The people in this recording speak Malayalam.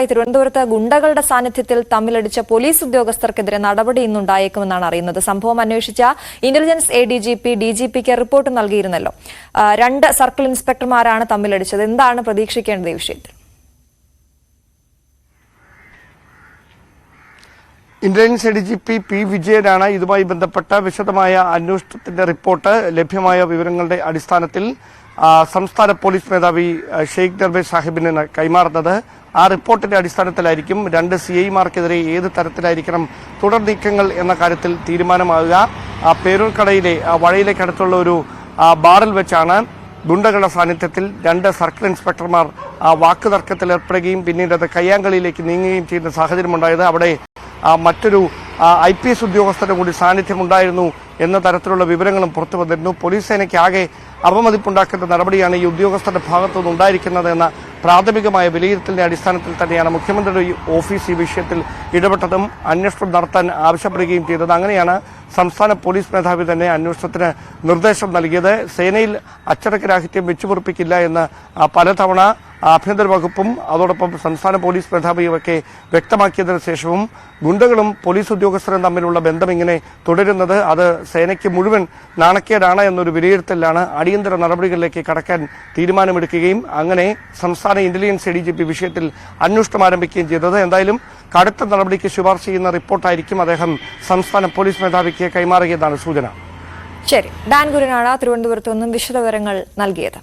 തിരുവനന്തപുരത്ത് ഗുണ്ടകളുടെ സാന്നിധ്യത്തിൽ തമ്മിലടിച്ച പോലീസ് ഉദ്യോഗസ്ഥർക്കെതിരെ നടപടി ഇന്നുണ്ടായേക്കുമെന്നാണ് അറിയുന്നത്. സംഭവം അന്വേഷിച്ച ഇന്റലിജൻസ് എഡിജിപി ഡിജിപിക്ക് റിപ്പോർട്ട് നൽകിയിരുന്നല്ലോ. 2 സർക്കിൾ ഇൻസ്പെക്ടർമാരാണ് തമ്മിലടിച്ചത്. എന്താണ് പ്രതീക്ഷിക്കേണ്ടത് ഈ വിഷയത്തിൽ? ഇന്റലിജൻസ് എഡിജിപി പി വിജയനാണ് ഇതുമായി ബന്ധപ്പെട്ട വിശദമായ അന്വേഷണത്തിന്റെ റിപ്പോർട്ട് ലഭ്യമായ വിവരങ്ങളുടെ അടിസ്ഥാനത്തിൽ സംസ്ഥാന പോലീസ് മേധാവി ഷെയ്ഖ് ദർവേഷ് സാഹിബിന് കൈമാറുന്നത്. ആ റിപ്പോർട്ടിന്റെ അടിസ്ഥാനത്തിലായിരിക്കും 2 CI-മാർക്കെതിരെ ഏത് തരത്തിലായിരിക്കണം തുടർ നീക്കങ്ങൾ എന്ന കാര്യത്തിൽ തീരുമാനമാകുക. പേരൂർക്കടയിലെ വഴയിലേക്കടുത്തുള്ള ഒരു ബാറിൽ വെച്ചാണ് ഗുണ്ടകളുടെ സാന്നിധ്യത്തിൽ 2 സർക്കിൾ ഇൻസ്പെക്ടർമാർ വാക്കുതർക്കത്തിൽ ഏർപ്പെടുകയും പിന്നീട് അത് കയ്യാങ്കളിയിലേക്ക് നീങ്ങുകയും ചെയ്യുന്ന സാഹചര്യമുണ്ടായത്. അവിടെ മറ്റൊരു IPS ഉദ്യോഗസ്ഥരുടെ കൂടി സാന്നിധ്യമുണ്ടായിരുന്നു എന്ന തരത്തിലുള്ള വിവരങ്ങളും പുറത്തു വന്നിരുന്നു. പോലീസ് സേനയ്ക്ക് ആകെ അപമതിപ്പുണ്ടാക്കുന്ന നടപടിയാണ് ഈ ഉദ്യോഗസ്ഥരുടെ ഭാഗത്തുനിന്ന് ഉണ്ടായിരിക്കുന്നത് എന്ന പ്രാഥമികമായ വിലയിരുത്തലിന്റെ അടിസ്ഥാനത്തിൽ തന്നെയാണ് മുഖ്യമന്ത്രിയുടെ ഓഫീസ് ഈ വിഷയത്തിൽ ഇടപെട്ടതും അന്വേഷണം നടത്താൻ ആവശ്യപ്പെടുകയും ചെയ്തത്. അങ്ങനെയാണ് സംസ്ഥാന പോലീസ് മേധാവി തന്നെ അന്വേഷണത്തിന് നിർദ്ദേശം നൽകിയത്. സേനയിൽ അച്ചടക്കരാഹിത്യം വെച്ചുപൊറുപ്പിക്കില്ല എന്ന് പലതവണ ആഭ്യന്തര വകുപ്പും അതോടൊപ്പം സംസ്ഥാന പോലീസ് മേധാവിയുമൊക്കെ വ്യക്തമാക്കിയതിനു ശേഷവും ഗുണ്ടകളും പോലീസ് ഉദ്യോഗസ്ഥരും തമ്മിലുള്ള ബന്ധം ഇങ്ങനെ തുടരുന്നത് അത് സേനയ്ക്ക് മുഴുവൻ നാണക്കേടാണ് എന്നൊരു വിലയിരുത്തലാണ് അടിയന്തര നടപടികളിലേക്ക് കടക്കാൻ തീരുമാനമെടുക്കുകയും അങ്ങനെ സംസ്ഥാന ഇന്റലിജൻസ് എഡിജിപി വിഷയത്തിൽ അന്വേഷണം ആരംഭിക്കുകയും ചെയ്തത്. എന്തായാലും കടുത്ത നടപടിക്ക് ശുപാർശ ചെയ്യുന്ന റിപ്പോർട്ടായിരിക്കും അദ്ദേഹം സംസ്ഥാന പോലീസ് മേധാവിക്ക് കൈമാറുകയെന്നാണ് സൂചന. ശരി, ഡാൻ ഗുരനാണ് തിരുവനന്തപുരത്ത് നിന്നും വിശദവിവരങ്ങൾ നൽകിയത്.